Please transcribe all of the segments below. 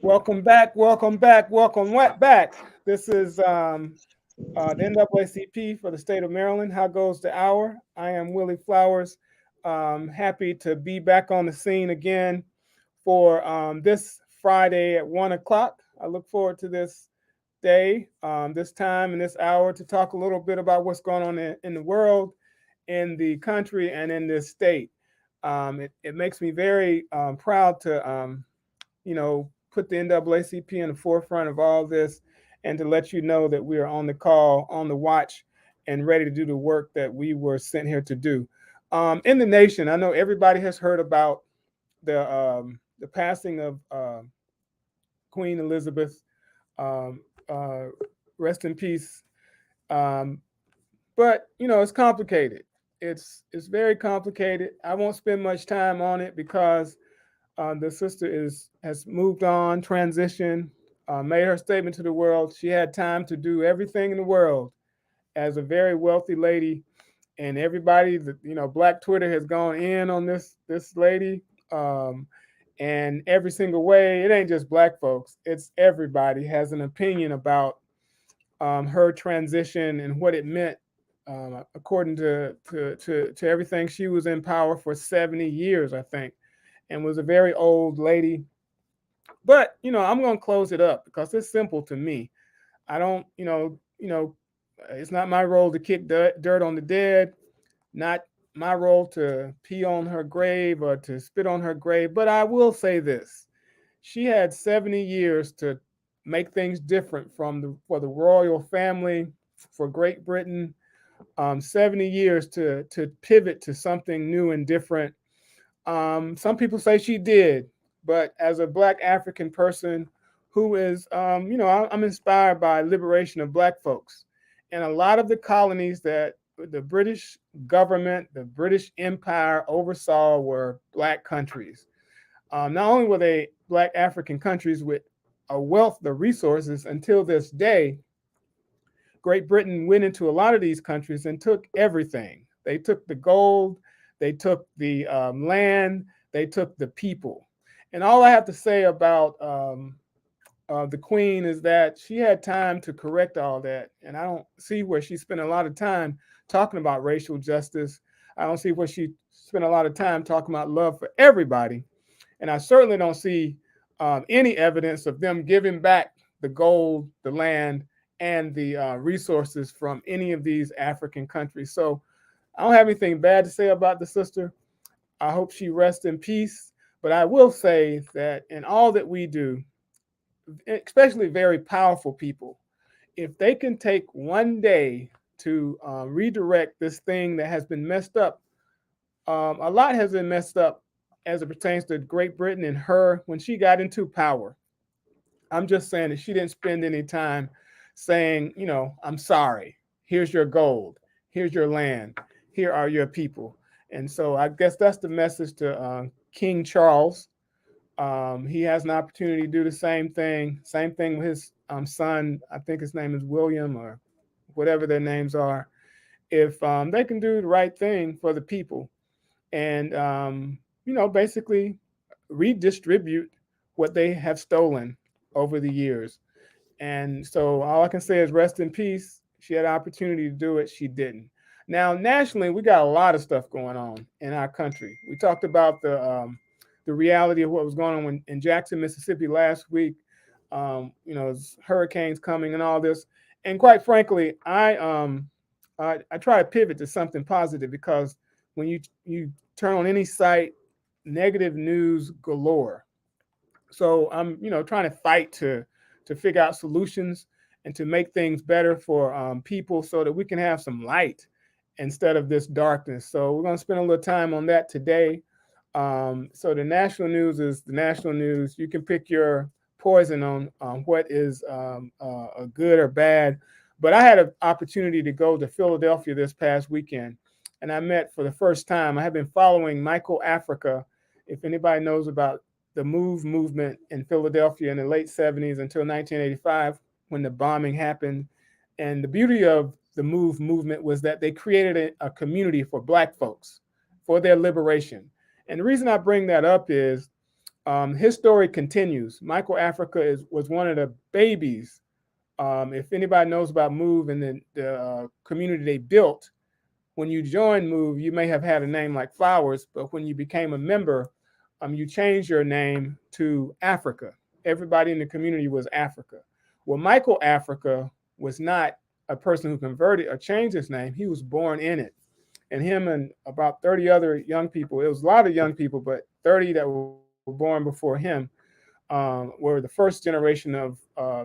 Welcome back, welcome back, welcome back. This is the NAACP for the state of Maryland. How goes the hour? I am Willie Flowers. Happy to be back on the scene again for this Friday at 1 o'clock. I look forward to this day, this time, and this hour to talk a little bit about what's going on in the world, in the country, and in this state. It makes me very proud to put the NAACP in the forefront of all this and to let you know that we are on the call, on the watch, and ready to do the work that we were sent here to do. In the nation, I know everybody has heard about the passing of Queen Elizabeth. Um, uh, Rest in peace. Um, but it's complicated. It's very complicated. I won't spend much time on it because the sister has moved on, transitioned, made her statement to the world. She had time to do everything in the world as a very wealthy lady, and everybody, Black Twitter has gone in on this lady, and every single way. It ain't just Black folks; it's everybody has an opinion about her transition and what it meant. According to everything, she was in power for 70 years, I think, and was a very old lady. But I'm going to close it up because it's simple to me. I don't, it's not my role to kick dirt on the dead, not my role to pee on her grave or to spit on her grave. But I will say this: she had 70 years to make things different for the royal family, for Great Britain. 70 years to pivot to something new and different. Some people say she did, but as a Black African person who is, I'm inspired by liberation of Black folks. And a lot of the colonies that the British government, the British Empire oversaw were Black countries. Not only were they Black African countries with a wealth of resources until this day, Great Britain went into a lot of these countries and took everything. They took the gold, they took the land, they took the people. And all I have to say about the Queen is that she had time to correct all that. And I don't see where she spent a lot of time talking about racial justice. I don't see where she spent a lot of time talking about love for everybody. And I certainly don't see any evidence of them giving back the gold, the land, and the resources from any of these African countries. So I don't have anything bad to say about the sister. I hope she rests in peace. But I will say that in all that we do, especially very powerful people, if they can take one day to redirect this thing that has been messed up, a lot has been messed up as it pertains to Great Britain and her when she got into power. I'm just saying that she didn't spend any time saying, I'm sorry. Here's your gold. Here's your land. Here are your people. And so I guess that's the message to King Charles. He has an opportunity to do the same thing. Same thing with his son. I think his name is William or whatever their names are. If they can do the right thing for the people and, basically redistribute what they have stolen over the years. And so all I can say is rest in peace. She had an opportunity to do it. She didn't. Now, nationally, we got a lot of stuff going on in our country. We talked about the reality of what was going on in Jackson, Mississippi last week. Hurricanes coming and all this. And quite frankly, I try to pivot to something positive because when you turn on any site, negative news galore. So I'm trying to fight to figure out solutions and to make things better for people so that we can have some light instead of this darkness. So we're going to spend a little time on that today. So the national news is the national news. You can pick your poison on what is a good or bad. But I had an opportunity to go to Philadelphia this past weekend, and I met for the first time. I have been following Michael Africa. If anybody knows about the MOVE movement in Philadelphia in the late 70s until 1985 when the bombing happened. And the beauty of the MOVE movement was that they created a community for Black folks for their liberation. And the reason I bring that up is His story continues. Michael Africa was one of the babies. If anybody knows about Move and the community they built, when you joined Move, you may have had a name like Flowers, but when you became a member, you changed your name to Africa. Everybody in the community was Africa. Well, Michael Africa was not a person who converted or changed his name. He was born in it. And him and about 30 other young people, it was a lot of young people, but 30 that were born before him were the first generation of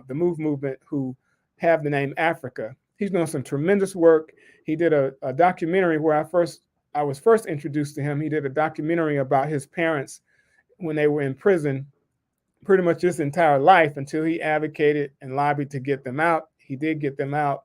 the Move movement who have the name Africa. He's doing some tremendous work. He did a documentary where I was first introduced to him. He did a documentary about his parents when they were in prison, pretty much his entire life until he advocated and lobbied to get them out. He did get them out.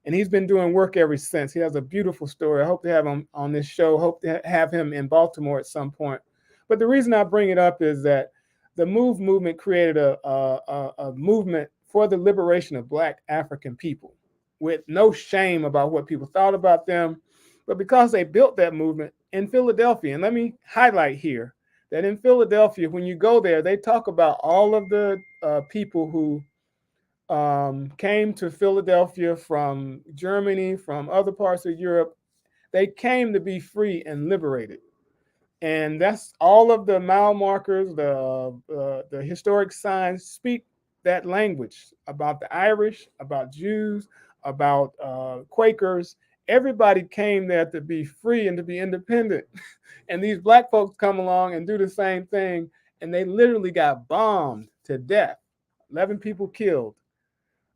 And he's been doing work ever since. He has a beautiful story. I hope to have him on this show. Hope to have him in Baltimore at some point. But the reason I bring it up is that the Move movement created a movement for the liberation of Black African people with no shame about what people thought about them. But because they built that movement in Philadelphia, and let me highlight here that in Philadelphia, when you go there, they talk about all of the people who came to Philadelphia from Germany, from other parts of Europe. They came to be free and liberated. And that's all of the mile markers, the historic signs speak that language about the Irish, about Jews, about Quakers. Everybody came there to be free and to be independent. And these Black folks come along and do the same thing. And they literally got bombed to death, 11 people killed.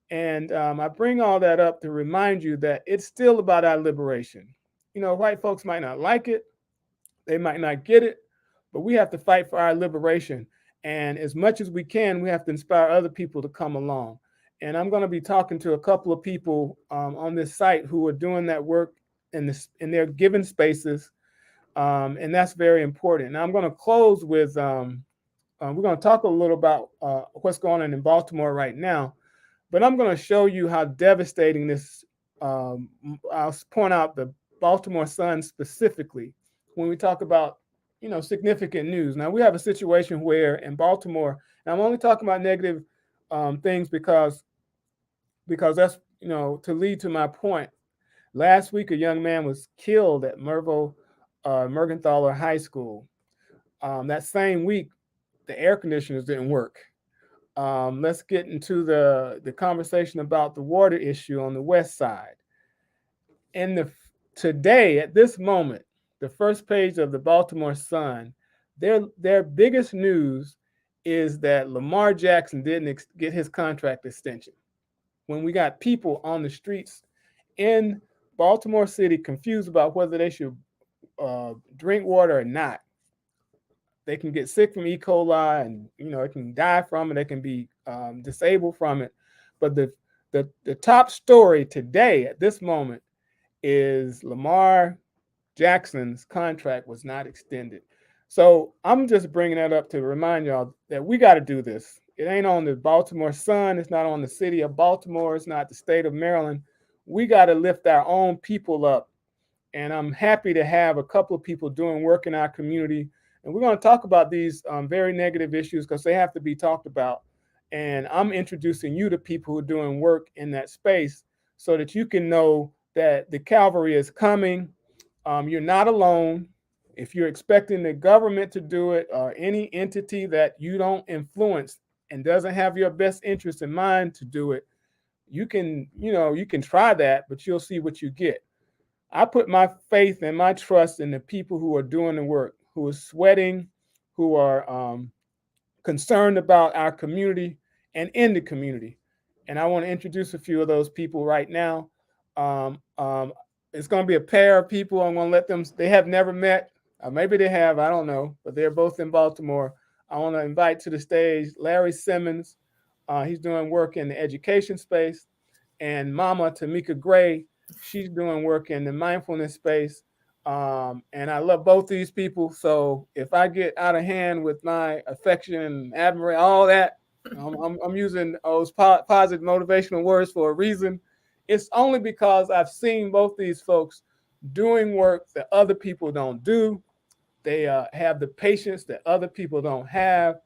And I bring all that up to remind you that it's still about our liberation. You know, white folks might not like it. They might not get it, but we have to fight for our liberation. And as much as we can, we have to inspire other people to come along. And I'm going to be talking to a couple of people on this site who are doing that work in their given spaces. And that's very important. Now I'm going to close with, we're going to talk a little about what's going on in Baltimore right now, but I'm going to show you how devastating this, I'll point out the Baltimore Sun specifically, when we talk about, you know, significant news. Now we have a situation where in Baltimore, and I'm only talking about negative things because that's, you know, to lead to my point. Last week, a young man was killed at Mergenthaler High School. That same week, the air conditioners didn't work. Let's get into the conversation about the water issue on the west side. Today, at this moment, the first page of the Baltimore Sun, their biggest news is that Lamar Jackson didn't get his contract extension. When we got people on the streets in Baltimore City confused about whether they should drink water or not. They can get sick from E. coli, and you know, it can die from it. They can be disabled from it. But the top story today at this moment is Lamar Jackson's contract was not extended. So I'm just bringing that up to remind y'all that we got to do this. It ain't on the Baltimore Sun. It's not on the city of Baltimore. It's not the state of Maryland. We got to lift our own people up. And I'm happy to have a couple of people doing work in our community. And we're going to talk about these very negative issues because they have to be talked about. And I'm introducing you to people who are doing work in that space so that you can know that the cavalry is coming. You're not alone. If you're expecting the government to do it or any entity that you don't influence and doesn't have your best interest in mind to do it, you can try that, but you'll see what you get. I put my faith and my trust in the people who are doing the work, who are sweating, who are concerned about our community and in the community. And I want to introduce a few of those people right now. It's going to be a pair of people. I'm going to let them, they have never met. Maybe they have, I don't know, but they're both in Baltimore. I want to invite to the stage Larry Simmons. He's doing work in the education space. And Mama Tamika Gray, she's doing work in the mindfulness space. And I love both these people. So if I get out of hand with my affection and admiration, all that, I'm using those positive motivational words for a reason. It's only because I've seen both these folks doing work that other people don't do. They have the patience that other people don't have,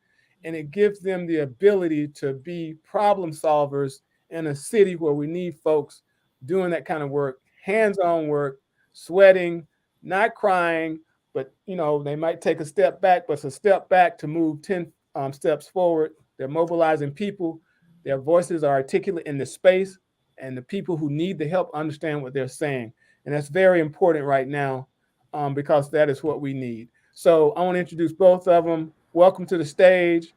and it gives them the ability to be problem solvers in a city where we need folks doing that kind of work, hands-on work, sweating, not crying, but they might take a step back, but it's a step back to move 10 steps forward. They're mobilizing people. Their voices are articulate in the space, and the people who need the help understand what they're saying. And that's very important right now, because that is what we need. So I want to introduce both of them. Welcome to the stage.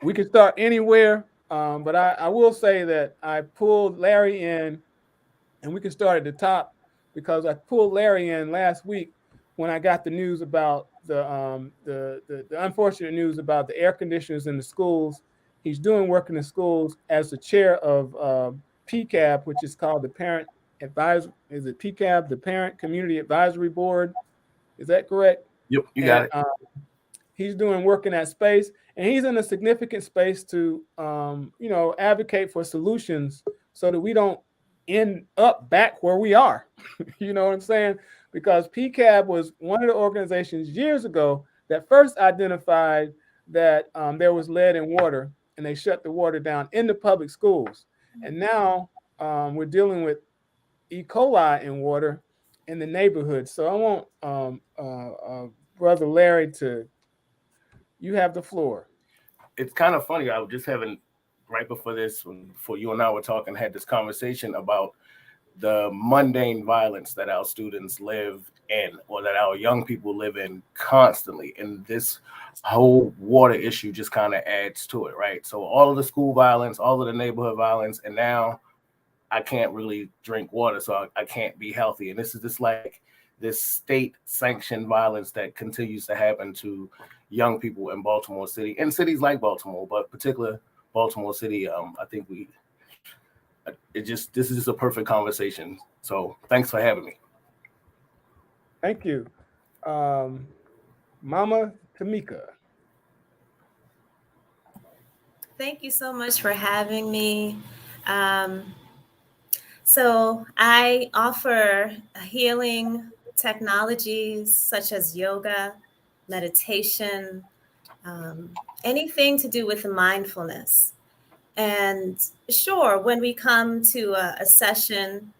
We can start anywhere, but I will say that I pulled Larry in, and we can start at the top because I pulled Larry in last week when I got the news about the unfortunate news about the air conditioners in the schools. He's doing work in the schools as the chair of PCAB, which is called the Parent Advisor. Is it PCAB, the Parent Community Advisory Board? Is that correct? Yep, you got it. He's doing work in that space, and he's in a significant space to, advocate for solutions so that we don't end up back where we are. You know what I'm saying? Because PCAB was one of the organizations years ago that first identified that there was lead in water, and they shut the water down in the public schools. And now we're dealing with E. coli in water in the neighborhood. So I want Brother Larry you have the floor. It's kind of funny. I was just having, right before this, before you and I were talking, had this conversation about the mundane violence that our students live in, or that our young people live in constantly. And this whole water issue just kind of adds to it, right? So all of the school violence, all of the neighborhood violence, and now I can't really drink water, so I can't be healthy. And this is just like this state-sanctioned violence that continues to happen to young people in Baltimore City and cities like Baltimore, but particular Baltimore City. I think this is just a perfect conversation. So thanks for having me. Thank you. Mama Tamika. Thank you so much for having me. So I offer healing technologies such as yoga, meditation, anything to do with mindfulness. And sure, when we come to a session,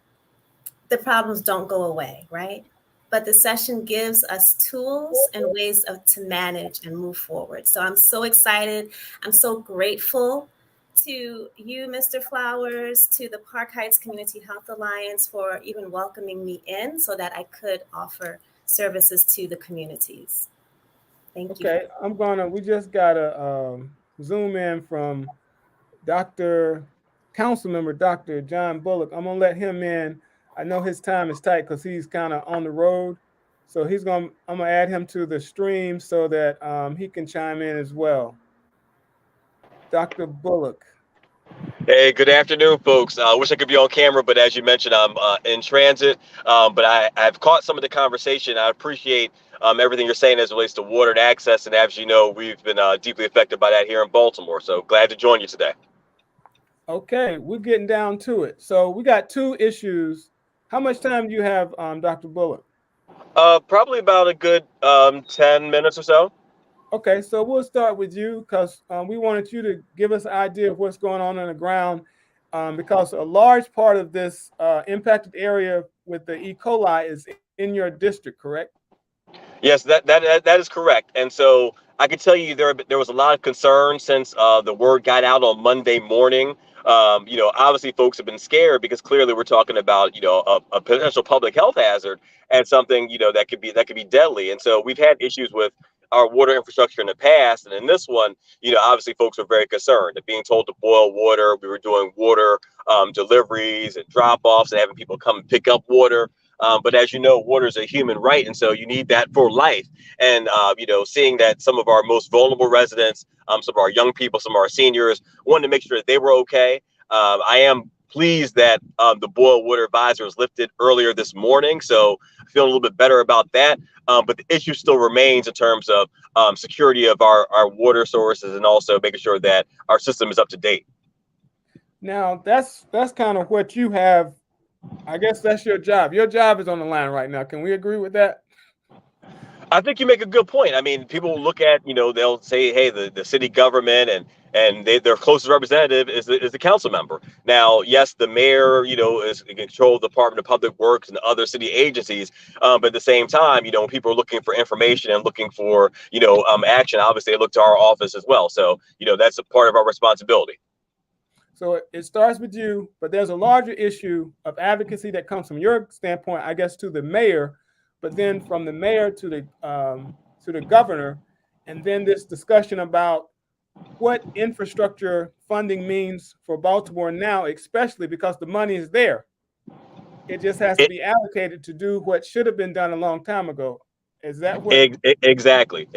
the problems don't go away, right? But the session gives us tools and ways to manage and move forward. So I'm so excited. I'm so grateful to you, Mr. Flowers, to the Park Heights Community Health Alliance for even welcoming me in so that I could offer services to the communities. Thank you. Okay, we just got a Zoom in from Councilmember Dr. John Bullock. I'm gonna let him in. I know his time is tight because he's kind of on the road. So I'm gonna add him to the stream so that he can chime in as well. Dr. Bullock. Hey, good afternoon, folks. I wish I could be on camera, but as you mentioned, I'm in transit. But I've caught some of the conversation. I appreciate everything you're saying as it relates to water and access. And as you know, we've been deeply affected by that here in Baltimore. So glad to join you today. Okay, we're getting down to it. So we got two issues. How much time do you have, Dr. Bullock? Probably about a good 10 minutes or so. Okay, so we'll start with you because we wanted you to give us an idea of what's going on the ground, because a large part of this impacted area with the E. coli is in your district, correct? Yes, that is correct. And so I can tell you there was a lot of concern since the word got out on Monday morning. Obviously folks have been scared because clearly we're talking about, a potential public health hazard and something, that could be deadly. And so we've had issues with our water infrastructure in the past. And in this one, obviously folks were very concerned of being told to boil water. We were doing water deliveries and drop offs and having people come and pick up water. But as you know, water is a human right. And so you need that for life. And, seeing that some of our most vulnerable residents, some of our young people, some of our seniors wanted to make sure that they were okay. I am pleased that the boil water advisor was lifted earlier this morning. So I feel a little bit better about that. But the issue still remains in terms of security of our water sources and also making sure that our system is up to date. Now, that's kind of what you have. I guess that's your job. Your job is on the line right now. Can we agree with that? I think you make a good point. I mean, people look at, they'll say, hey, the city government and their closest representative is the council member. Now, yes, the mayor, is in control of the Department of Public Works and other city agencies. But at the same time, when people are looking for information and looking for, action, obviously they look to our office as well. So, that's a part of our responsibility. So it starts with you, but there's a larger issue of advocacy that comes from your standpoint, I guess, to the mayor, but then from the mayor to the governor, and then this discussion about what infrastructure funding means for Baltimore now, especially because the money is there. It just has to be allocated to do what should have been done a long time ago. Is that what? Exactly.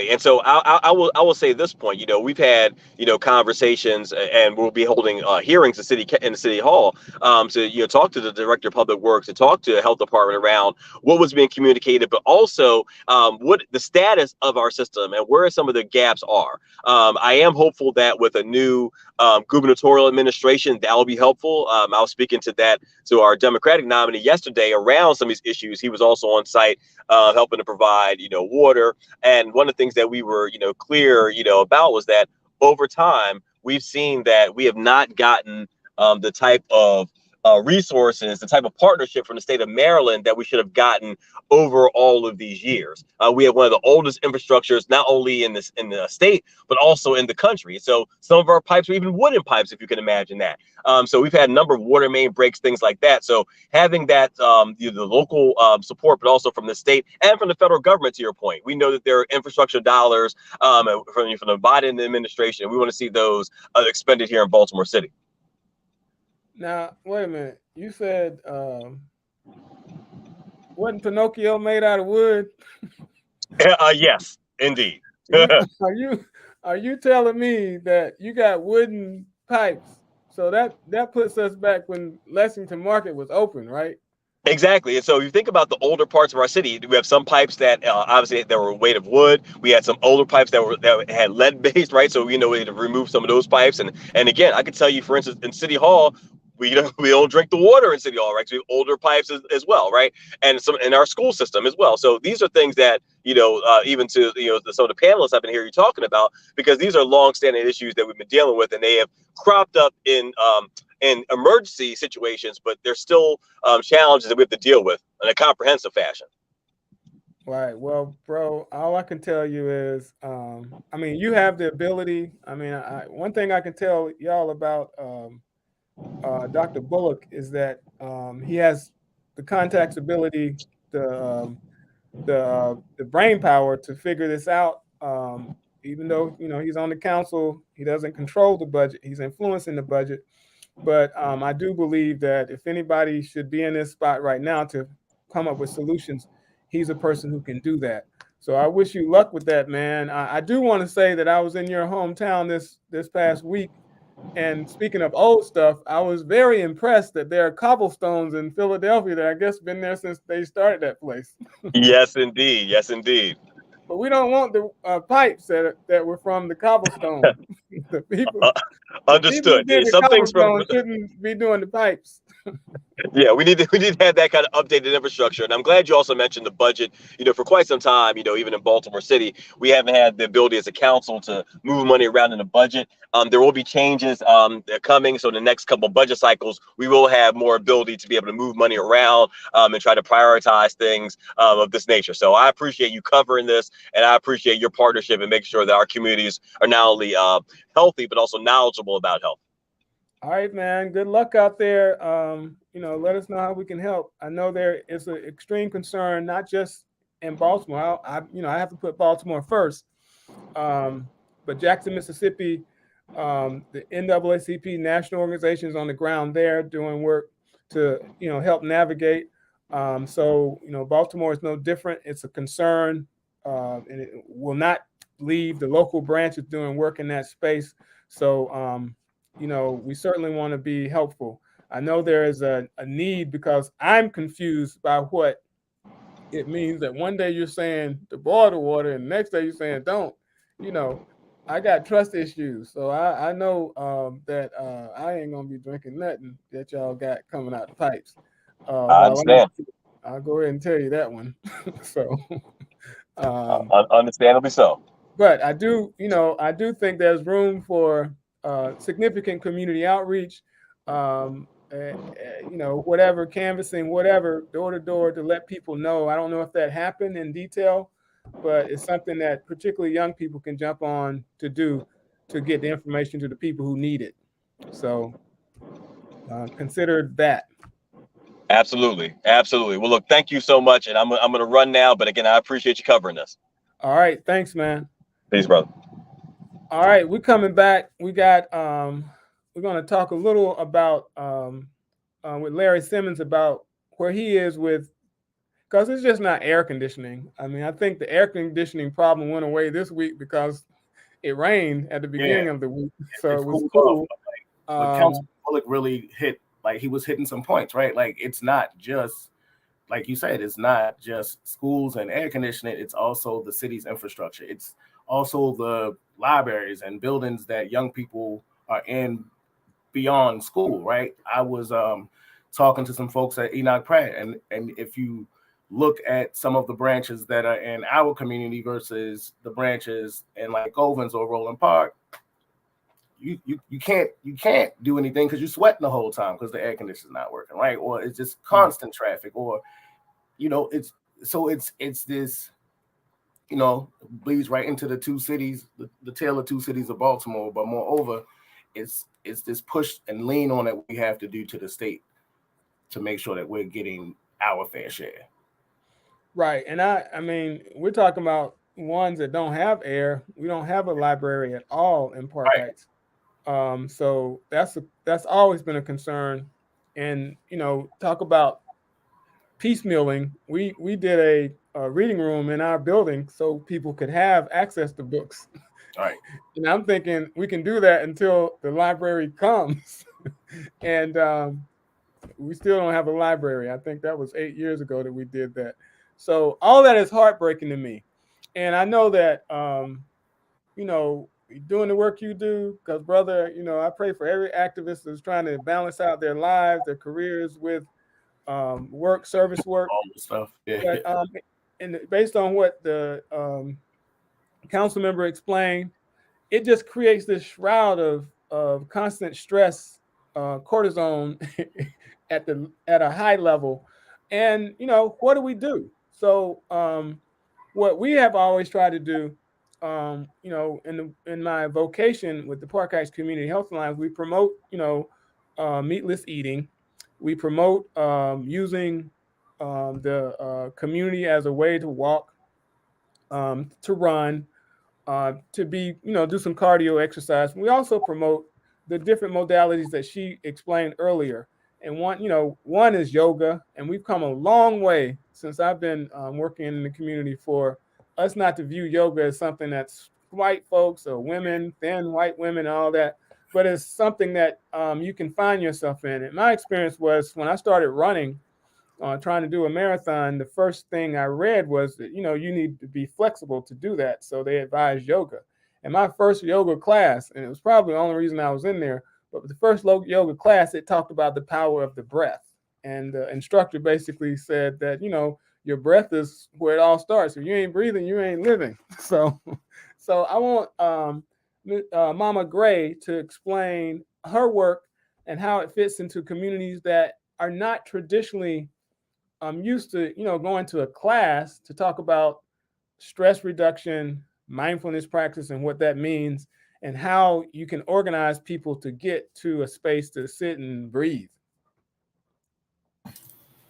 And so I will say this point. We've had conversations, and we'll be holding hearings in the city hall to talk to the director of public works, to talk to the health department around what was being communicated, but also what the status of our system and where some of the gaps are. I am hopeful that with a new gubernatorial administration, that will be helpful. I was speaking to our Democratic nominee yesterday around some of these issues. He was also on site helping to provide, water. And one of the things that we were, clear, about was that over time, we've seen that we have not gotten the type of resources, the type of partnership from the state of Maryland that we should have gotten over all of these years. We have one of the oldest infrastructures, not only in the state, but also in the country. So some of our pipes are even wooden pipes, if you can imagine that. So we've had a number of water main breaks, things like that. So having that, the local support, but also from the state and from the federal government, to your point, we know that there are infrastructure dollars from the Biden administration. We want to see those expended here in Baltimore City. Now, wait a minute. You said wasn't Pinocchio made out of wood? Yes, indeed. Are you telling me that you got wooden pipes? So that puts us back when Lexington Market was open, right? Exactly. And so if you think about the older parts of our city, we have some pipes that obviously that were made of wood. We had some older pipes that had lead based, right? So we had to remove some of those pipes. And again, I could tell you, for instance, in City Hall, we don't drink the water in City Hall, right? So we have older pipes as well, right? And some in our school system as well. So these are things that even to some of the panelists I've been hearing you talking about, because these are long-standing issues that we've been dealing with, and they have cropped up in emergency situations, but there's still challenges that we have to deal with in a comprehensive fashion. Right. Well, bro, all I can tell you is, you have the ability. One thing I can tell y'all about Dr. Bullock is that he has the contacts ability, the brain power to figure this out. Even though he's on the council, he doesn't control the budget. He's influencing the budget. But I do believe that if anybody should be in this spot right now to come up with solutions, he's a person who can do that. So I wish you luck with that, man. I do want to say that I was in your hometown this past week. And speaking of old stuff, I was very impressed that there are cobblestones in Philadelphia that I guess been there since they started that place. Yes, indeed. Yes, indeed. But we don't want the pipes that were from the cobblestone. The people, understood. The Some things shouldn't be doing the pipes. Yeah, we need to have that kind of updated infrastructure. And I'm glad you also mentioned the budget. For quite some time, even in Baltimore City, we haven't had the ability as a council to move money around in the budget. There will be changes coming. So in the next couple of budget cycles, we will have more ability to be able to move money around and try to prioritize things of this nature. So I appreciate you covering this, and I appreciate your partnership and making sure that our communities are not only healthy, but also knowledgeable about health. All right, man. Good luck out there. Let us know how we can help. I know there is an extreme concern, not just in Baltimore. I have to put Baltimore first. But Jackson, Mississippi, the NAACP national organizations on the ground there doing work to, help navigate. So Baltimore is no different. It's a concern, and it will not leave. The local branches doing work in that space. So, we certainly want to be helpful. I know there is a need because I'm confused by what it means that one day you're saying to boil the water and the next day you're saying don't. I got trust issues. So I know that I ain't going to be drinking nothing that y'all got coming out the pipes. I understand. I'll go ahead and tell you that one. So Understandably so. But I do, I do think there's room for significant community outreach. Whatever canvassing, whatever, door to door to let people know. I don't know if that happened in detail, but it's something that particularly young people can jump on to do to get the information to the people who need it. So consider that. Absolutely. Well, look, thank you so much. And I'm going to run now. But again, I appreciate you covering this. All right. Thanks, man. Peace, brother. All right. We're coming back. We got, we're going to talk a little about, with Larry Simmons about where he is with, because it's just not air conditioning. I mean, I think the air conditioning problem went away this week because it rained at the beginning of the week. So it was cool. But Councilman Bullock really he was hitting some points, right? Like, it's not just, like you said, it's not just schools and air conditioning. It's also the city's infrastructure. It's also the libraries and buildings that young people are in beyond school, right? I was talking to some folks at Enoch Pratt, and if you look at some of the branches that are in our community versus the branches in like Govans or Roland Park, you can't do anything because you're sweating the whole time because the air conditioner's not working, right? Or it's just constant traffic, or it's this, bleeds right into the two cities, the tale of two cities of Baltimore. But moreover, it's this push and lean on that we have to do to the state to make sure that we're getting our fair share. Right. And I mean, we're talking about ones that don't have air. We don't have a library at all in Park Heights. So that's always been a concern. And, talk about piecemealing. We did a reading room in our building so people could have access to books. Right. And I'm thinking we can do that until the library comes. And we still don't have a library. I think that was 8 years ago that we did that. So all that is heartbreaking to me. And I know that, doing the work you do, because, brother, I pray for every activist that's trying to balance out their lives, their careers with work, service work. All the stuff. Yeah. But, and based on what the council member explained, it just creates this shroud of constant stress, cortisone at a high level. And, what do we do? So what we have always tried to do, in my vocation with the Park Heights Community Health Alliance, we promote, meatless eating. We promote using the community as a way to walk, to run, to be, do some cardio exercise. We also promote the different modalities that she explained earlier. And one is yoga. And we've come a long way since I've been working in the community for us not to view yoga as something that's white folks or women, thin white women, and all that, but it's something that you can find yourself in. And my experience was when I started running, trying to do a marathon, the first thing I read was that, you need to be flexible to do that. So they advised yoga. And my first yoga class, and it was probably the only reason I was in there, but the first yoga class, it talked about the power of the breath. And the instructor basically said that, your breath is where it all starts. If you ain't breathing, you ain't living. So I want Mama Gray to explain her work and how it fits into communities that are not traditionally used to, going to a class to talk about stress reduction, mindfulness practice, and what that means, and how you can organize people to get to a space to sit and breathe.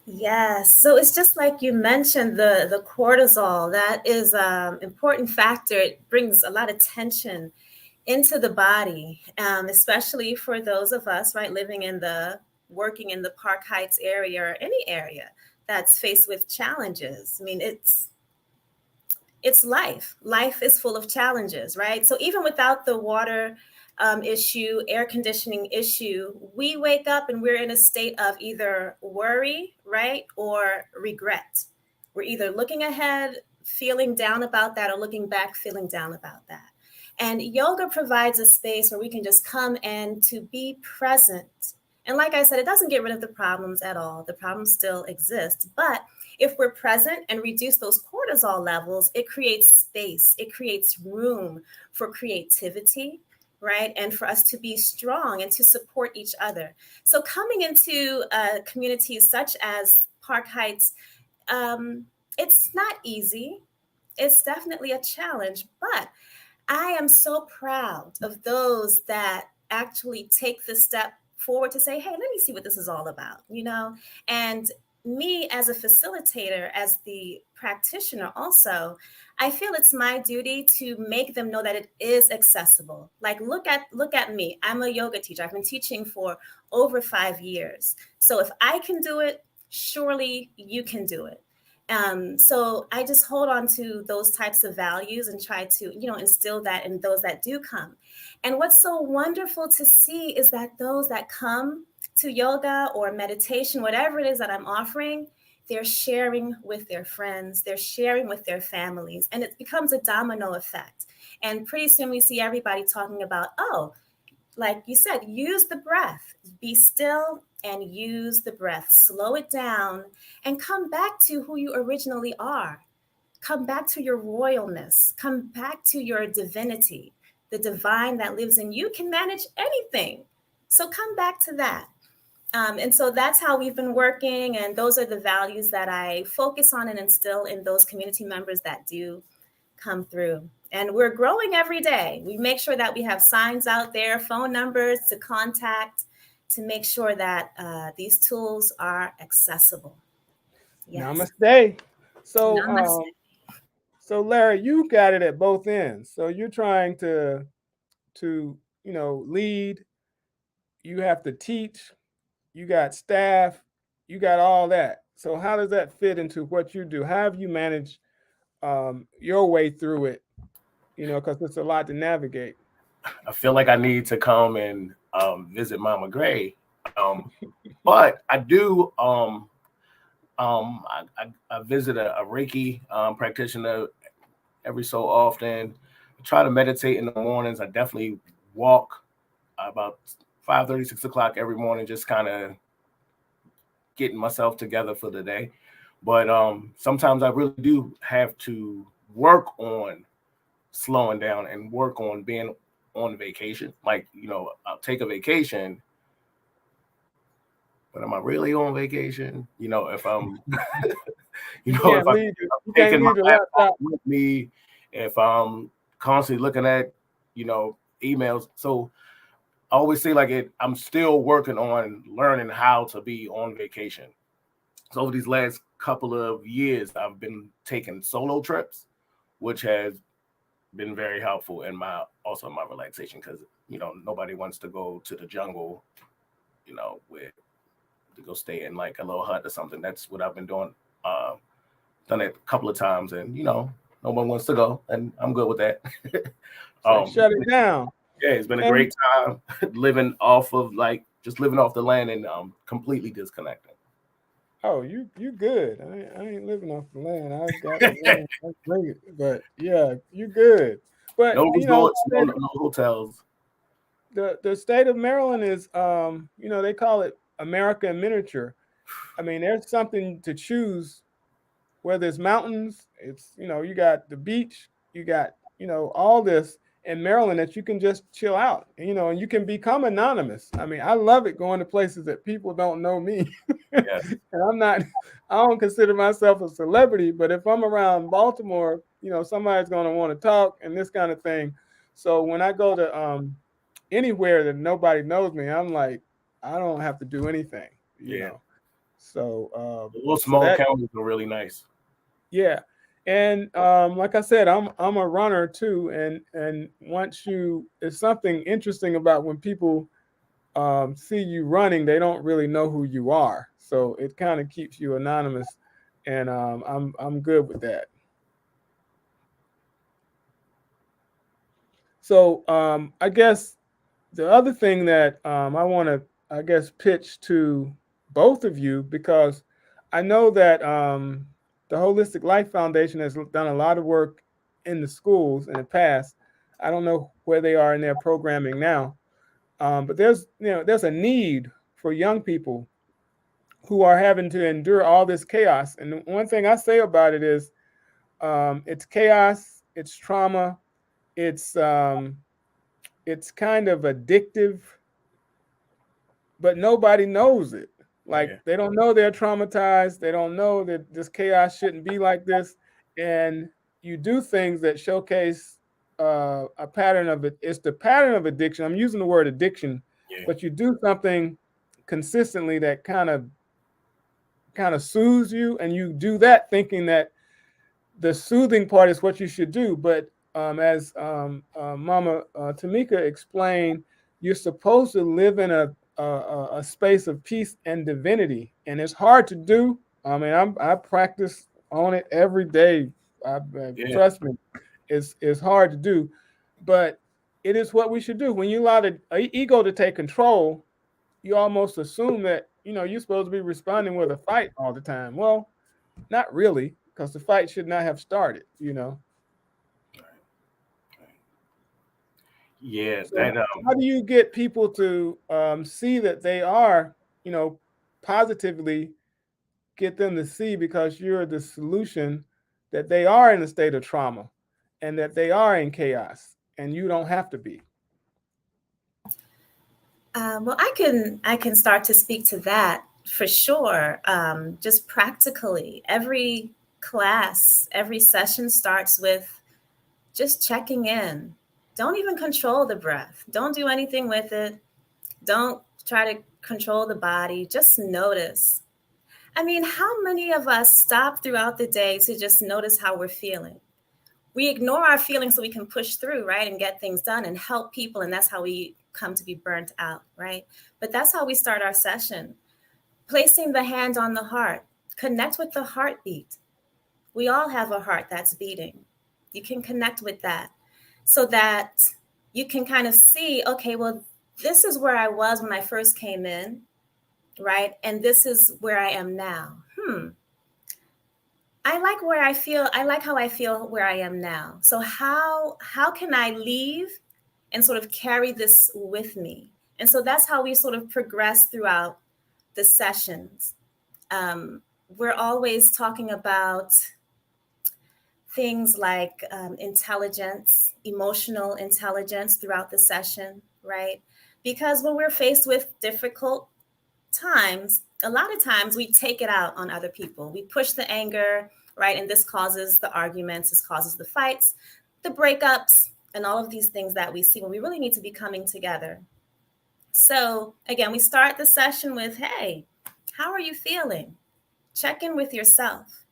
Yes. So it's just like you mentioned, the cortisol, that is an important factor. It brings a lot of tension into the body, especially for those of us, right, working in the Park Heights area or any area that's faced with challenges. I mean, it's life. Life is full of challenges, right? So even without the water issue, air conditioning issue, we wake up and we're in a state of either worry, right, or regret. We're either looking ahead, feeling down about that, or looking back, feeling down about that. And yoga provides a space where we can just come and to be present. And like I said, it doesn't get rid of the problems at all. The problems still exist, but if we're present and reduce those cortisol levels, it creates space, it creates room for creativity, right? And for us to be strong and to support each other. So coming into communities such as Park Heights, it's not easy. It's definitely a challenge, but I am so proud of those that actually take the step forward to say, hey, let me see what this is all about, you know? And me as a facilitator, as the practitioner also, I feel it's my duty to make them know that it is accessible. Like, look at me. I'm a yoga teacher. I've been teaching for over 5 years. So if I can do it, surely you can do it. So I just hold on to those types of values and try to, you know, instill that in those that do come. And what's so wonderful to see is that those that come to yoga or meditation, whatever it is that I'm offering, they're sharing with their friends, they're sharing with their families, and it becomes a domino effect. And pretty soon we see everybody talking about, oh, like you said, use the breath, be still and use the breath, slow it down and come back to who you originally are. Come back to your royalness, come back to your divinity. The divine that lives in you can manage anything. So come back to that. And so that's how we've been working. And those are the values that I focus on and instill in those community members that do come through. And we're growing every day. We make sure that we have signs out there, phone numbers to contact, to make sure that these tools are accessible. Yes. Namaste. So, Namaste. So Larry, you got it at both ends. So you're trying to lead. You have to teach. You got staff. You got all that. So how does that fit into what you do? How have you managed your way through it? You know, because it's a lot to navigate. I feel like I need to come and visit Mama Gray, but I do. I visit a Reiki practitioner every so often. I try to meditate in the mornings. I definitely walk about 5:30, 6 o'clock every morning, just kind of getting myself together for the day. But sometimes I really do have to work on slowing down and work on being on vacation. Like, I'll take a vacation, but am I really on vacation? If I'm, if I'm taking my laptop with me, if I'm constantly looking at, emails. So I always say I'm still working on learning how to be on vacation. So over these last couple of years, I've been taking solo trips, which has been very helpful in my relaxation, because nobody wants to go to the jungle, to go stay in like a little hut or something. That's what I've been doing. Done it a couple of times, and no one wants to go, and I'm good with that. Shut it down. Yeah, it's been a great time living off the land and completely disconnecting. Oh, you good. I ain't living off the land. I got the land. I bring it. But yeah, you good. But no resorts, no hotels. The state of Maryland is they call it America in miniature. I mean, there's something to choose, whether it's mountains, it's you got the beach, you got all this in Maryland that you can just chill out, and you can become anonymous. I mean, I love it going to places that people don't know me. Yes. And I don't consider myself a celebrity, but if I'm around Baltimore, somebody's going to want to talk and this kind of thing. So when I go to anywhere that nobody knows me, I'm like, I don't have to do anything, you know. So the little small counties are really nice. Yeah. And like I said, I'm a runner too, and once it's something interesting about when people see you running, they don't really know who you are, so it kind of keeps you anonymous, and I'm good with that. So I guess the other thing that I want to pitch to both of you, because I know that the Holistic Life Foundation has done a lot of work in the schools in the past. I don't know where they are in their programming now, but there's a need for young people who are having to endure all this chaos. And one thing I say about it is, it's chaos, it's trauma, it's kind of addictive, but nobody knows it. Like they don't know they're traumatized. They don't know that this chaos shouldn't be like this. And you do things that showcase a pattern of it. It's the pattern of addiction. I'm using the word addiction, but you do something consistently that kind of soothes you, and you do that thinking that the soothing part is what you should do. But as Mama Tamika explained, you're supposed to live in a space of peace and divinity, and it's hard to do. I mean, I practice on it every day. Trust me, it's hard to do, but it is what we should do. When you allow the ego to take control, you almost assume that you're supposed to be responding with a fight all the time. Well, not really, because the fight should not have started. Yeah. So how do you get people to see that they are, positively get them to see, because you're the solution, that they are in a state of trauma and that they are in chaos, and you don't have to be? Well, I can start to speak to that for sure. Just practically, every class, every session starts with just checking in. Don't even control the breath. Don't do anything with it. Don't try to control the body. Just notice. I mean, how many of us stop throughout the day to just notice how we're feeling? We ignore our feelings so we can push through, right, and get things done and help people. And that's how we come to be burnt out, right? But that's how we start our session. Placing the hand on the heart. Connect with the heartbeat. We all have a heart that's beating. You can connect with that so that you can kind of see, okay, well, this is where I was when I first came in, right? And this is where I am now. I like where I feel. I like how I feel where I am now. So how can I leave and sort of carry this with me? And so that's how we sort of progress throughout the sessions. We're always talking about things like intelligence, emotional intelligence throughout the session, right? Because when we're faced with difficult times, a lot of times we take it out on other people. We push the anger, right? And this causes the arguments, this causes the fights, the breakups, and all of these things that we see when we really need to be coming together. So again, we start the session with, hey, how are you feeling? Check in with yourself.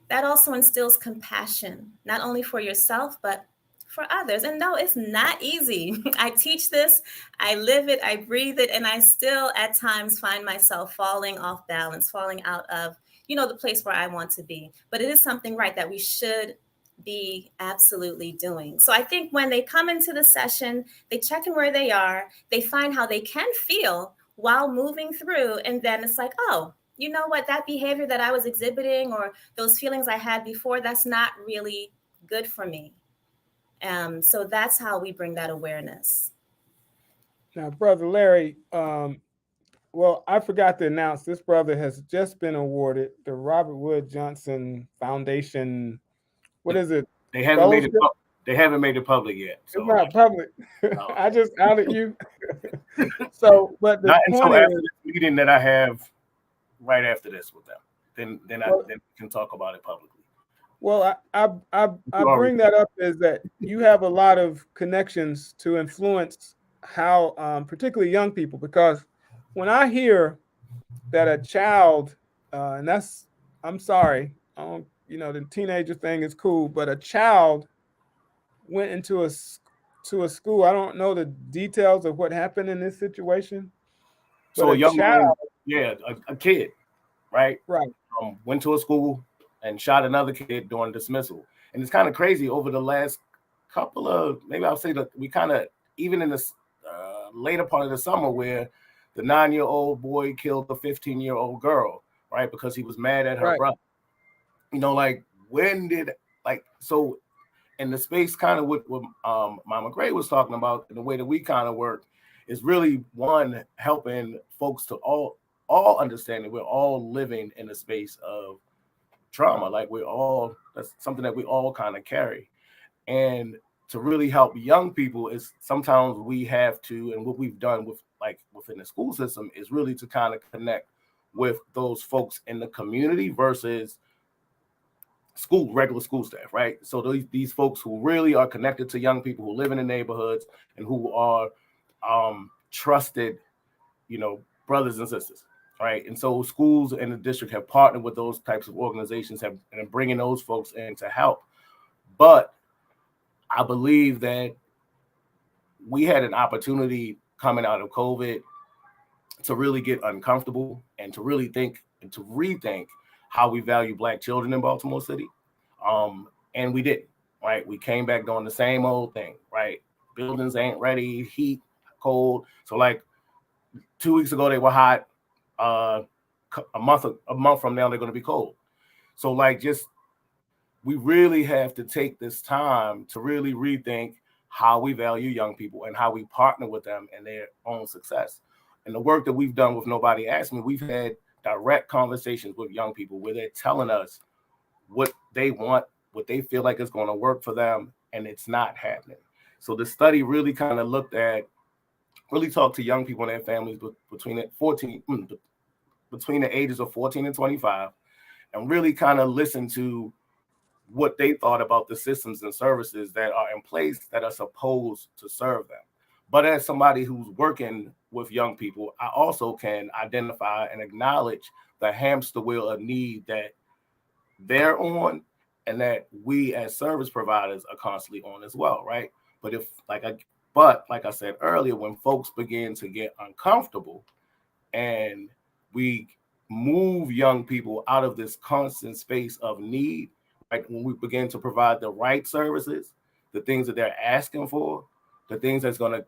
That also instills compassion, not only for yourself, but for others. And no, it's not easy. I teach this, I live it, I breathe it, and I still at times find myself falling off balance, falling out of, the place where I want to be. But it is something, right, that we should be absolutely doing. So I think when they come into the session, they check in where they are, they find how they can feel while moving through. And then it's like, oh, you know what, that behavior that I was exhibiting or those feelings I had before, that's not really good for me. So that's how we bring that awareness. Now, Brother Larry, well, I forgot to announce, this brother has just been awarded the Robert Wood Johnson Foundation. What is it? They haven't made it. They haven't made it public yet. So. It's not public. No. I just outed you. So, but the point is, after the meeting that I have right after this with them, then we can talk about it publicly. Well, I bring that up is that you have a lot of connections to influence how, particularly young people, because when I hear that a child, and that's, I'm sorry, the teenager thing is cool, but a child went into a school. I don't know the details of what happened in this situation. So a young man, a kid, right? Right. Went to a school and shot another kid during dismissal. And it's kind of crazy over the last couple of, maybe I'll say that we kind of, even in this later part of the summer where the 9-year-old boy killed the 15-year-old girl, right? Because he was mad at her brother. So in the space kind of what Mama Gray was talking about, and the way that we kind of work is really one, helping folks to all all understanding we're all living in a space of trauma. Like that's something that we all kind of carry. And to really help young people is sometimes we have to, and what we've done with like within the school system is really to kind of connect with those folks in the community versus regular school staff, right? So these folks who really are connected to young people who live in the neighborhoods and who are trusted, brothers and sisters, right? And so schools in the district have partnered with those types of organizations and bringing those folks in to help. But I believe that we had an opportunity coming out of COVID to really get uncomfortable and to really think and to rethink how we value Black children in Baltimore City. And we didn't, right? We came back doing the same old thing, right? Buildings ain't ready, heat, cold. So like 2 weeks ago, they were hot. A month from now, they're going to be cold. So like we really have to take this time to really rethink how we value young people and how we partner with them in their own success. And the work that we've done with Nobody Asked Me, we've had direct conversations with young people where they're telling us what they want, what they feel like is going to work for them, and it's not happening. So the study really kind of talked to young people and their families between the ages of 14 and 25, and really kind of listened to what they thought about the systems and services that are in place that are supposed to serve them. But as somebody who's working with young people, I also can identify and acknowledge the hamster wheel of need that they're on and that we as service providers are constantly on as well, right? But like I said earlier, when folks begin to get uncomfortable and we move young people out of this constant space of need, right? When we begin to provide the right services, the things that they're asking for, the things that's going to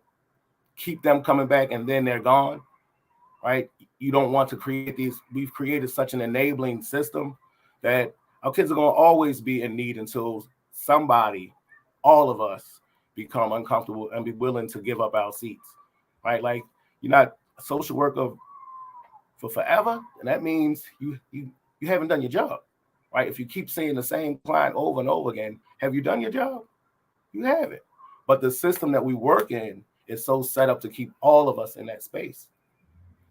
keep them coming back and then they're gone, right? You don't want to create these. We've created such an enabling system that our kids are going to always be in need until somebody, all of us, become uncomfortable and be willing to give up our seats, right? Like you're not a social worker for forever, and that means you haven't done your job, right? If you keep seeing the same client over and over again, have you done your job? You haven't. But the system that we work in is so set up to keep all of us in that space.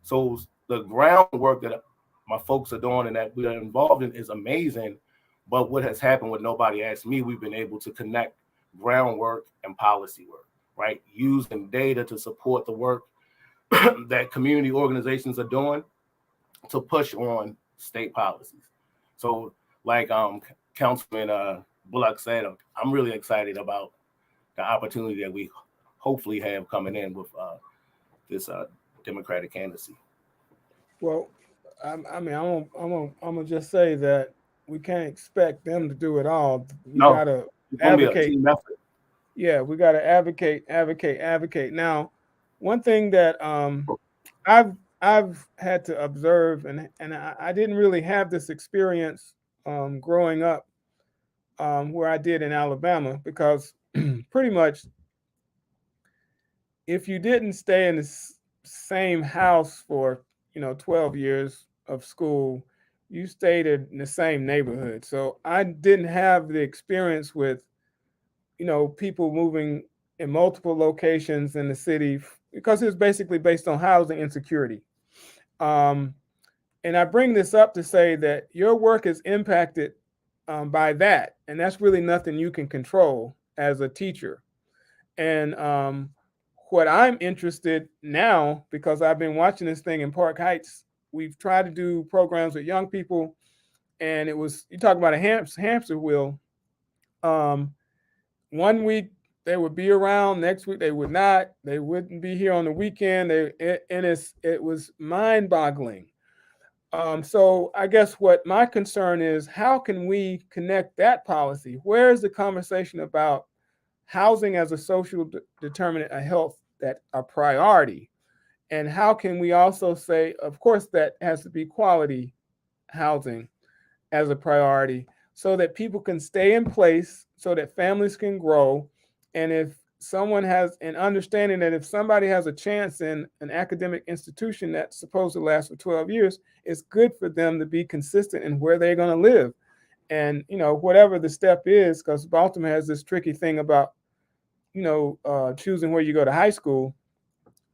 So the groundwork that my folks are doing and that we are involved in is amazing. But what has happened with Nobody Asked Me, we've been able to connect groundwork and policy work, right? Using data to support the work that community organizations are doing to push on state policies. So like Councilman Bullock said, I'm really excited about the opportunity that we hopefully have coming in with this Democratic candidacy. Well, I'm gonna just say that we can't expect them to do it all. We gotta advocate. Yeah, we gotta advocate. Now, one thing that I've had to observe, and I didn't really have this experience growing up where I did in Alabama, because pretty much if you didn't stay in the same house for 12 years of school, you stayed in the same neighborhood. So I didn't have the experience with people moving in multiple locations in the city, because it was basically based on housing insecurity. And I bring this up to say that your work is impacted by that, and that's really nothing you can control as a teacher. And what I'm interested now, because I've been watching this thing in Park Heights, we've tried to do programs with young people, and you talk about a hamster wheel. 1 week they would be around, next week they would not. They wouldn't be here on the weekend. It was mind-boggling. So I guess what my concern is, how can we connect that policy? Where's the conversation about housing as a social determinant of health that a priority? And how can we also say, of course, that has to be quality housing as a priority, so that people can stay in place, so that families can grow. And if someone has an understanding that if somebody has a chance in an academic institution that's supposed to last for 12 years, it's good for them to be consistent in where they're going to live. And, whatever the step is, because Baltimore has this tricky thing about, choosing where you go to high school.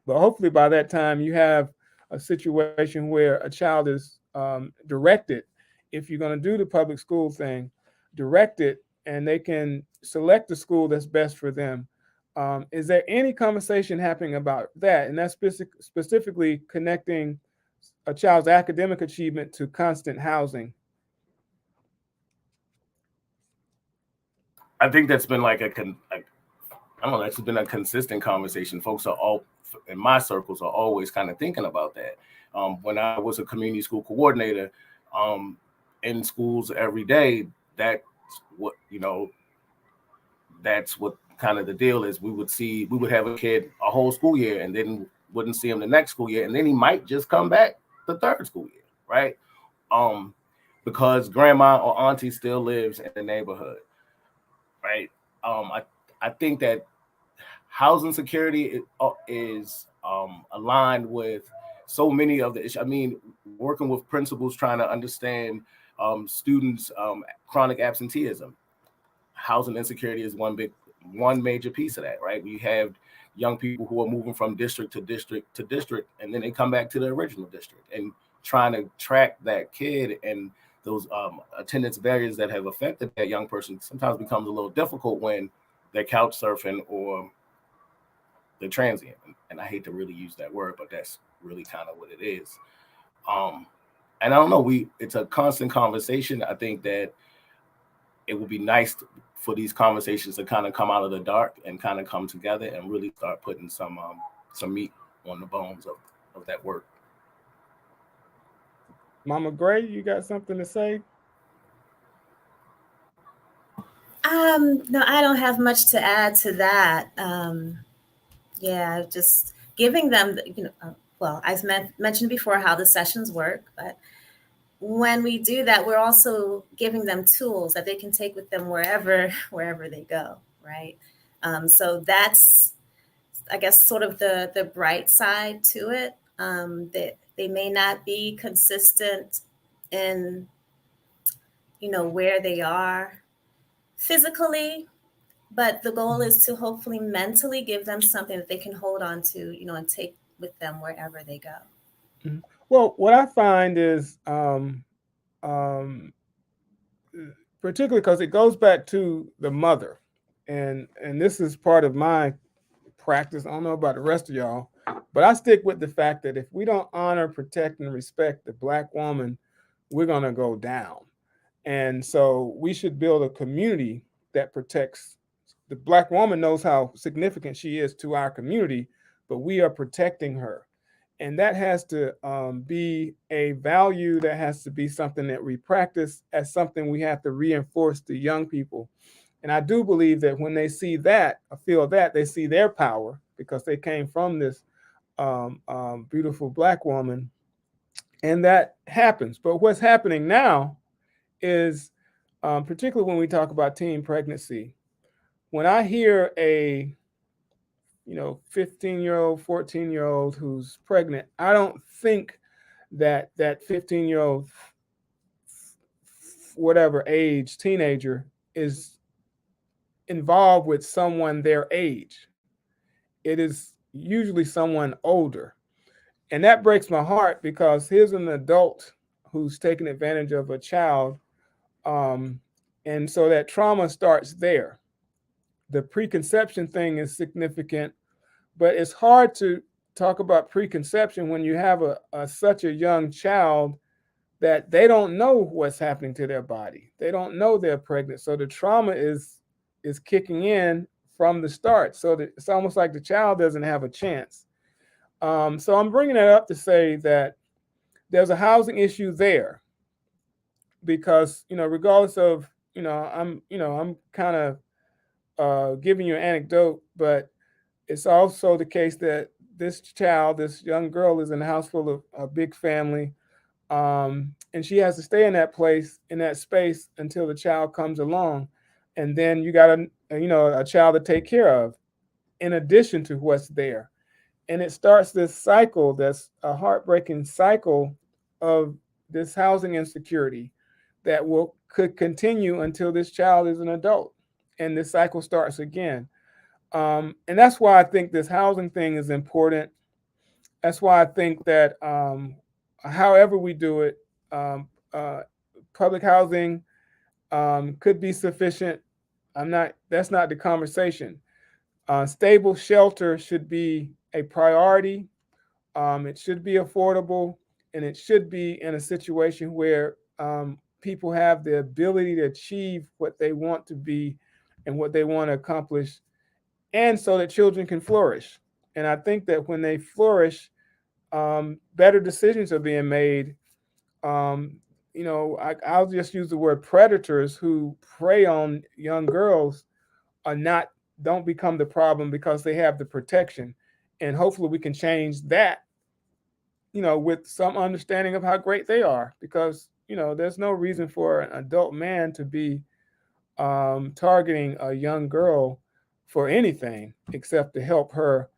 But hopefully by that time you have a situation where a child is directed, if you're going to do the public school thing, directed, and they can select the school that's best for them. Is there any conversation happening about that? And that's specifically connecting a child's academic achievement to constant housing. I think that's been like I don't know, that's been a consistent conversation. Folks are all in my circles are always kind of thinking about that. When I was a community school coordinator in schools every day, that's what kind of the deal is. We would have a kid a whole school year and then wouldn't see him the next school year, and then he might just come back the third school year, right? Because grandma or auntie still lives in the neighborhood, right? I think that housing security is aligned with so many of the issues. I mean, working with principals trying to understand students' chronic absenteeism. Housing insecurity is one major piece of that, right? We have young people who are moving from district to district to district, and then they come back to the original district, and trying to track that kid and those attendance barriers that have affected that young person sometimes becomes a little difficult when they're couch surfing or they're transient. And I hate to really use that word, but that's really kind of what it is. And I don't know, it's a constant conversation. I think that it would be nice for these conversations to kind of come out of the dark and kind of come together and really start putting some meat on the bones of that work. Mama Gray, you got something to say? No, I don't have much to add to that. Just giving them, well, I've mentioned before how the sessions work, but when we do that, we're also giving them tools that they can take with them wherever they go, right? So that's, I guess, sort of the bright side to it. That they may not be consistent in, where they are physically, but the goal is to hopefully mentally give them something that they can hold on to, and take with them wherever they go. Mm-hmm. Well, what I find is, particularly because it goes back to the mother, and this is part of my practice. I don't know about the rest of y'all, but I stick with the fact that if we don't honor, protect, and respect the Black woman, we're going to go down. And so we should build a community that protects the Black woman, knows how significant she is to our community, but we are protecting her. And that has to be a value, that has to be something that we practice, as something we have to reinforce to young people. And I do believe that when they see that, or feel that, they see their power, because they came from this beautiful Black woman. And that happens. But what's happening now is, particularly when we talk about teen pregnancy, when I hear a 15-year-old, 14-year-old who's pregnant, I don't think that 15-year-old, whatever age, teenager is involved with someone their age. It is usually someone older. And that breaks my heart, because here's an adult who's taking advantage of a child. And so that trauma starts there. The preconception thing is significant, but it's hard to talk about preconception when you have such a young child that they don't know what's happening to their body. They don't know they're pregnant. So the trauma is kicking in from the start. So that it's almost like the child doesn't have a chance. So I'm bringing that up to say that there's a housing issue there, because, regardless of, I'm kind of giving you an anecdote, but it's also the case that this young girl, is in a house full of a big family, and she has to stay in that place, in that space, until the child comes along, and then you got a child to take care of. in addition to what's there. And it starts this cycle that's a heartbreaking cycle of this housing insecurity that could continue until this child is an adult, and this cycle starts again. And that's why I think this housing thing is important. That's why I think that however we do it, um, uh, public housing could be sufficient. That's not the conversation. Stable shelter should be a priority. It should be affordable, and it should be in a situation where people have the ability to achieve what they want to be and what they want to accomplish, and so that children can flourish. And I think that when they flourish, better decisions are being made. I'll just use the word predators who prey on young girls are not don't become the problem because they have the protection. And hopefully we can change that, with some understanding of how great they are, because there's no reason for an adult man to be targeting a young girl for anything except to help her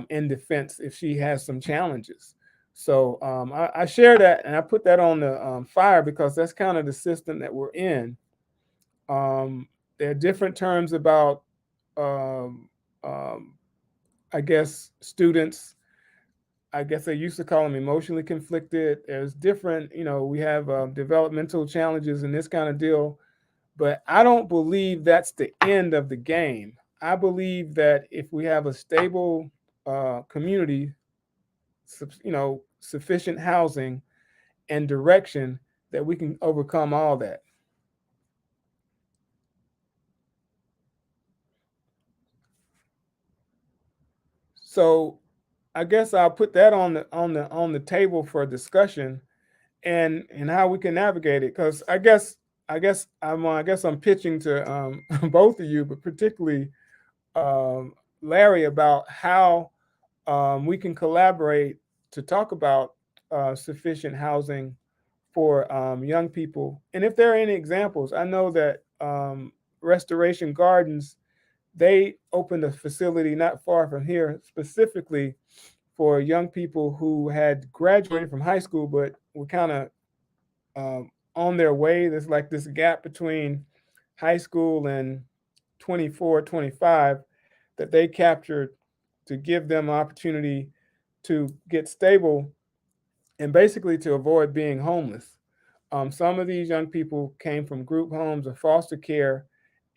in defense if she has some challenges. So I share that, and I put that on the fire because that's kind of the system that we're in. There are different terms about, I guess, students. I guess they used to call them emotionally conflicted. There's different, we have developmental challenges and this kind of deal. But I don't believe that's the end of the game. I believe that if we have a stable community, sufficient housing and direction, that we can overcome all that. So I guess I'll put that on the table for discussion, and how we can navigate it. Because I guess I'm pitching to both of you, but particularly Larry, about how we can collaborate to talk about sufficient housing for young people. And if there are any examples, I know that Restoration Gardens, they opened a facility not far from here specifically for young people who had graduated from high school but were kind of on their way. There's like this gap between high school and 24, 25 that they captured to give them opportunity to get stable and basically to avoid being homeless. Some of these young people came from group homes or foster care,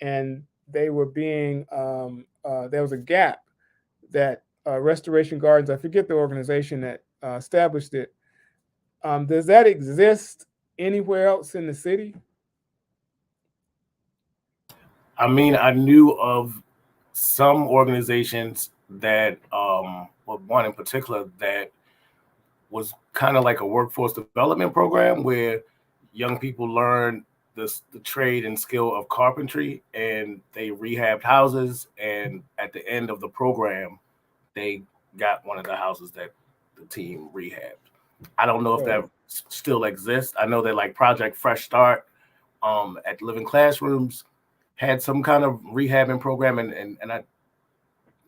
and they were being, there was a gap that Restoration Gardens, I forget the organization that established it. Does that exist anywhere else in the city? I mean, I knew of some organizations that, well, one in particular that was kind of like a workforce development program where young people learn the trade and skill of carpentry, and they rehabbed houses. And at the end of the program, they got one of the houses that the team rehabbed. I don't know if that still exists. I know that like Project Fresh Start at Living Classrooms had some kind of rehabbing program, and I'm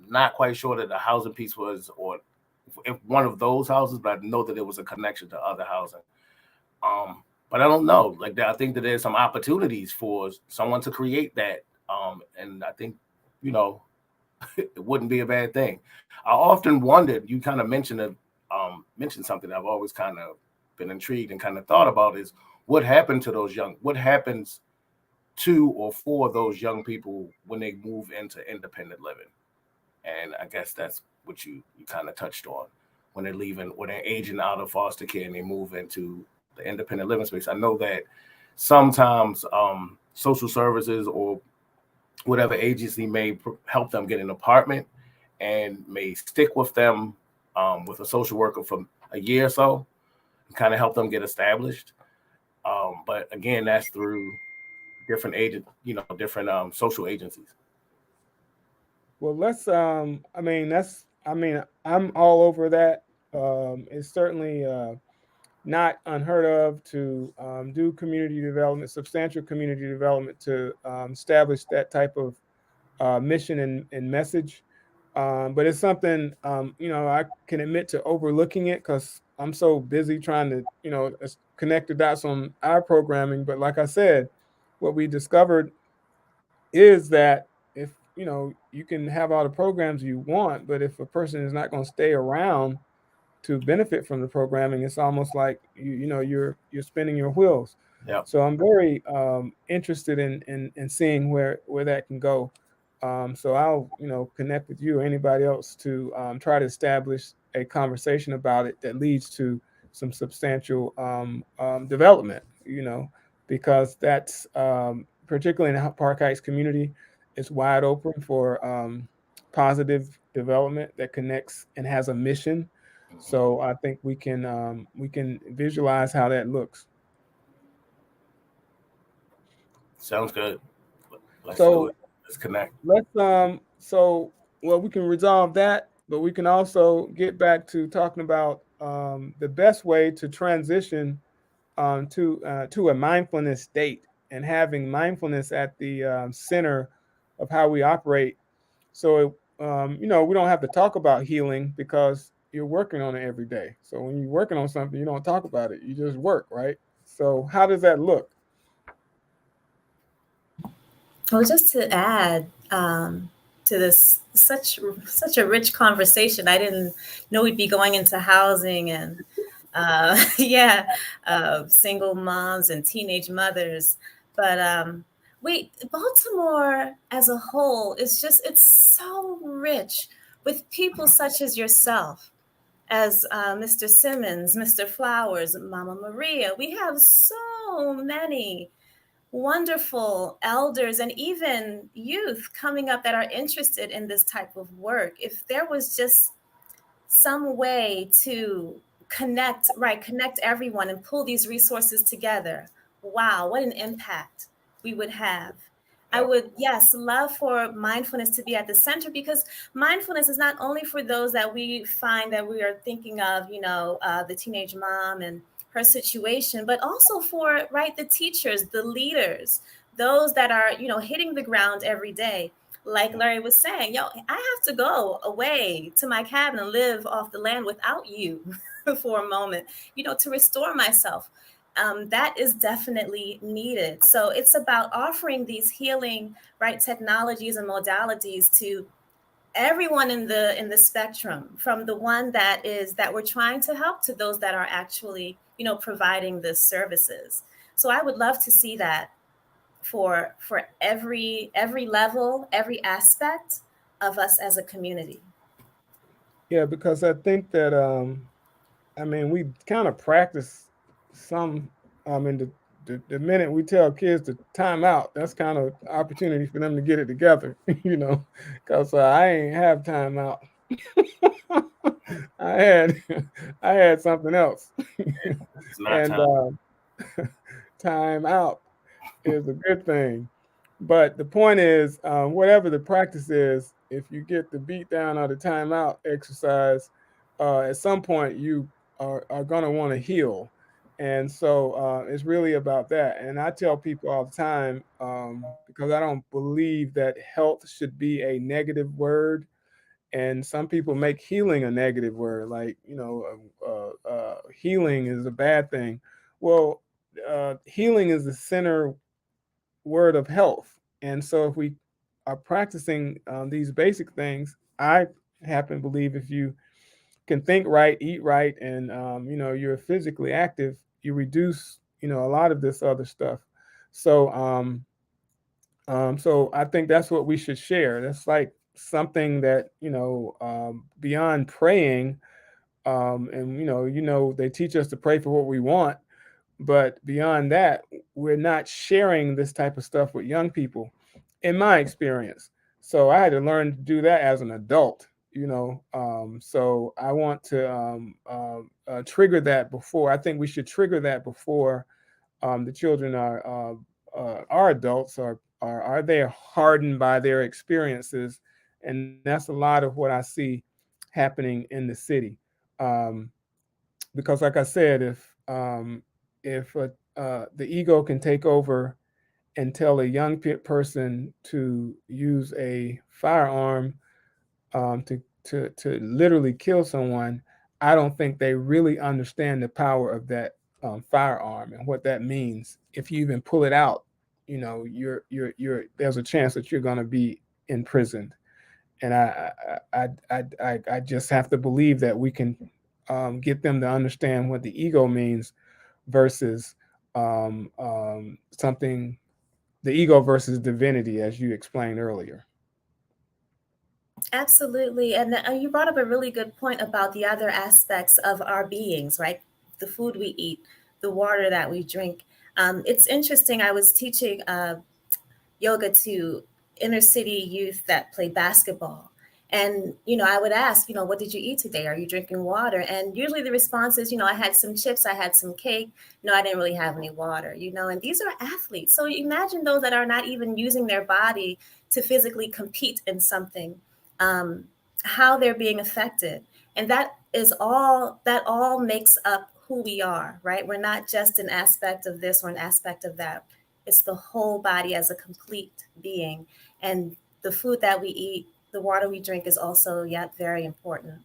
not quite sure that the housing piece was, or if one of those houses, but I know that there was a connection to other housing. But I don't know. Like, I think that there's some opportunities for someone to create that, and I think, it wouldn't be a bad thing. I often wondered. You kind of mentioned something I've always kind of been intrigued and kind of thought about is what happened to what happens to or for those young people when they move into independent living. And I guess that's what you kind of touched on when they're aging out of foster care and they move into the independent living space. I know that sometimes social services or whatever agency may help them get an apartment and may stick with them with a social worker for a year or so and kind of help them get established. But again, that's through different different social agencies. Well, I'm all over that. It's certainly not unheard of to do community development, substantial community development, to establish that type of mission and message. But it's something, I can admit to overlooking it because I'm so busy trying to, connect the dots on our programming. But like I said, what we discovered is that if, you can have all the programs you want, but if a person is not going to stay around to benefit from the programming, it's almost like you're spinning your wheels. Yeah. So I'm very interested in seeing where that can go. So I'll connect with you or anybody else to try to establish a conversation about it that leads to some substantial development. Because that's particularly in the Park Heights community, it's wide open for positive development that connects and has a mission. So I think we can visualize how that looks. Sounds good. Let's do So it. Let's connect. we can resolve that, but we can also get back to talking about the best way to transition to a mindfulness state and having mindfulness at the center of how we operate. So we don't have to talk about healing because you're working on it every day. So when you're working on something, you don't talk about it. You just work, right? So how does that look? Well, just to add to this such a rich conversation, I didn't know we'd be going into housing and single moms and teenage mothers. But Baltimore as a whole is it's so rich with people such as yourself, as Mr. Simmons, Mr. Flowers, Mama Maria. We have so many wonderful elders and even youth coming up that are interested in this type of work. If there was just some way to connect everyone and pull these resources together, wow, what an impact we would have. I would, yes, love for mindfulness to be at the center, because mindfulness is not only for those that we find that we are thinking of, the teenage mom and her situation, but also for, the teachers, the leaders, those that are, hitting the ground every day. Like Larry was saying, I have to go away to my cabin and live off the land without you for a moment, to restore myself. That is definitely needed. So it's about offering these healing, technologies and modalities to everyone in the spectrum, from the one that we're trying to help to those that are actually, providing the services. So I would love to see that for every level, every aspect of us as a community. Yeah, because I think that we kind of practice some. The minute we tell kids to time out, that's kind of opportunity for them to get it together, because I ain't have time out. I had I had something else, It's not and time. time out is a good thing. But the point is, whatever the practice is, if you get the beat down or the timeout exercise, at some point you are going to want to heal. And so it's really about that. And I tell people all the time, because I don't believe that health should be a negative word. And some people make healing a negative word, like, healing is a bad thing. Well, healing is the center word of health. And so if we are practicing these basic things, I happen to believe if you can think right, eat right, and you're physically active, you reduce a lot of this other stuff. So so I think that's what we should share. That's like something that beyond praying, and they teach us to pray for what we want, but beyond that, we're not sharing this type of stuff with young people, in my experience. So I had to learn to do that as an adult, So I want to trigger that before. I think we should trigger that before the children are adults, or are they hardened by their experiences, and that's a lot of what I see happening in the city. Because, like I said, if the ego can take over and tell a young person to use a firearm, to literally kill someone, I don't think they really understand the power of that firearm and what that means. If you even pull it out, you know, there's a chance that you're going to be imprisoned. And I just have to believe that we can get them to understand what the ego means versus something, the ego versus divinity, as you explained earlier. Absolutely. And you brought up a really good point about the other aspects of our beings, right? The food we eat, the water that we drink. It's interesting. I was teaching yoga to inner city youth that play basketball. And, you know, I would ask, you know, what did you eat today? Are you drinking water? And usually the response is, you know, I had some chips, I had some cake. No, I didn't really have any water, you know, and these are athletes. So imagine those that are not even using their body to physically compete in something, how they're being affected. And that all makes up who we are, right? We're not just an aspect of this or an aspect of that. It's the whole body as a complete being. And the food that we eat, the water we drink is also yet very important.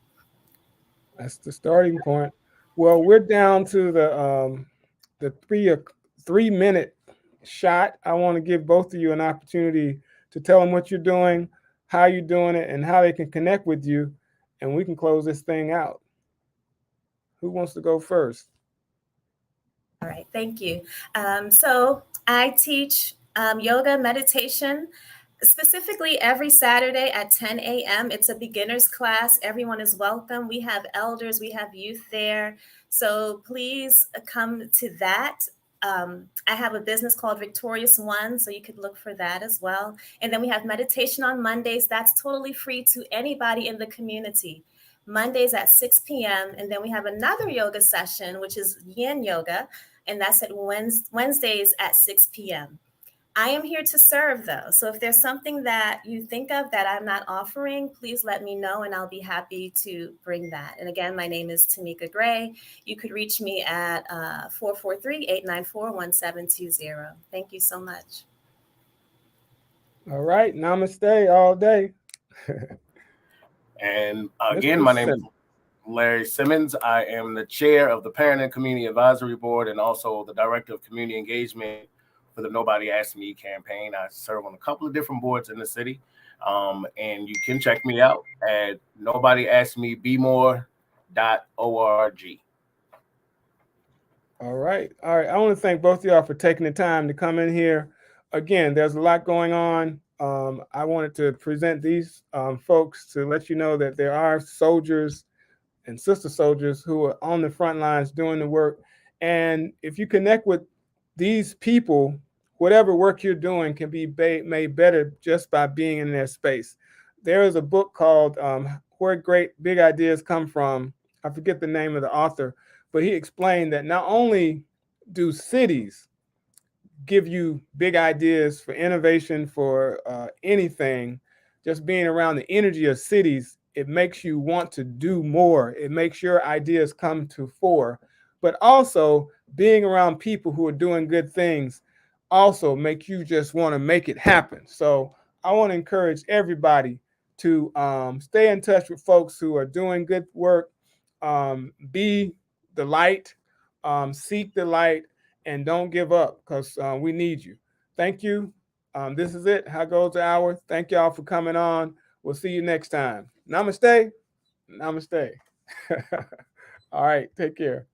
That's the starting point. Well, we're down to the 3 minute shot. I want to give both of you an opportunity to tell them what you're doing, how you're doing it, and how they can connect with you, and we can close this thing out. Who wants to go first? All right, thank you. So I teach yoga, meditation, specifically every Saturday at 10 a.m. It's a beginner's class. Everyone is welcome. We have elders, we have youth there. So please come to that. I have a business called Victorious One, so you could look for that as well. And then we have meditation on Mondays. That's totally free to anybody in the community. Mondays at 6 p.m. And then we have another yoga session, which is yin yoga, and that's at Wednesdays at 6 p.m. I am here to serve, though. So if there's something that you think of that I'm not offering, please let me know, and I'll be happy to bring that. And again, my name is Tamika Gray. You could reach me at 443-894-1720. Thank you so much. All right. Namaste all day. And again, my name is Larry Simmons. I am the chair of the Parent and Community Advisory Board and also the director of community engagement for the Nobody Asked Me campaign. I serve on a couple of different boards in the city. And you can check me out at nobodyaskmebemore.org. All right. All right. I want to thank both of y'all for taking the time to come in here. Again, there's a lot going on. I wanted to present these folks to let you know that there are soldiers and sister soldiers who are on the front lines doing the work. And if you connect with these people, whatever work you're doing can be made better just by being in their space. There is a book called Where Great Big Ideas Come From. I forget the name of the author, but he explained that not only do cities give you big ideas for innovation, for anything, just being around the energy of cities, it makes you want to do more. It makes your ideas come to fore. But also being around people who are doing good things also make you just want to make it happen. So I want to encourage everybody to stay in touch with folks who are doing good work, be the light, seek the light, and don't give up, because we need you. Thank you. This is it. How goes the hour? Thank y'all for coming on. We'll see you next time. Namaste. Namaste. All right. Take care.